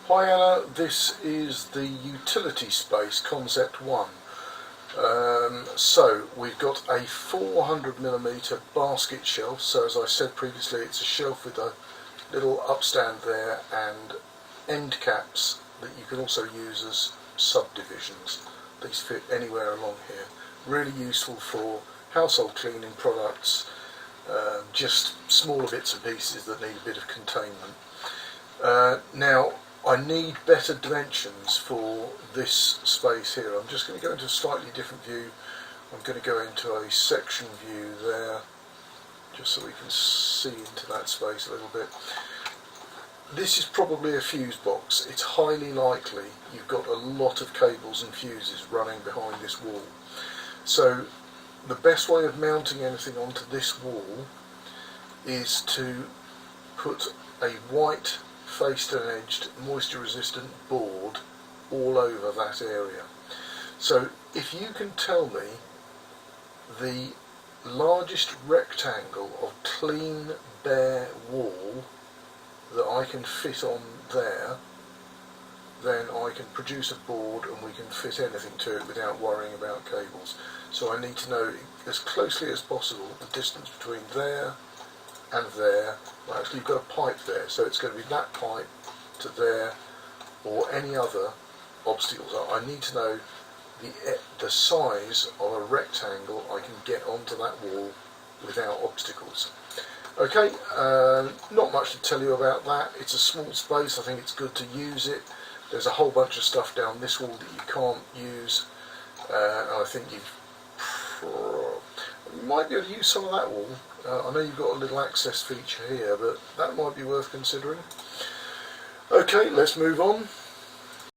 Hi Anna, this is the utility space concept 1. So we've got a 400mm basket shelf, so as I said previously it's a shelf with a little upstand there and end caps that you can also use as subdivisions. These fit anywhere along here. Really useful for household cleaning products, just smaller bits and pieces that need a bit of containment. Now I need better dimensions for this space here. I'm just going to go into a slightly different view. I'm going to go into a section view there, just so we can see into that space a little bit. This is probably a fuse box. It's highly likely you've got a lot of cables and fuses running behind this wall. So the best way of mounting anything onto this wall is to put a white faced and edged moisture resistant board all over that area. So if you can tell me the largest rectangle of clean bare wall that I can fit on there, then I can produce a board and we can fit anything to it without worrying about cables. So I need to know as closely as possible the distance between there and there. Well, actually you've got a pipe there, so it's going to be that pipe to there or any other obstacles. I need to know the size of a rectangle I can get onto that wall without obstacles. Okay, not much to tell you about that. It's a small space, I think it's good to use it. There's a whole bunch of stuff down this wall that you can't use, and I think you might be able to use some of that wall. I know you've got a little access feature here, but that might be worth considering. Okay, let's move on.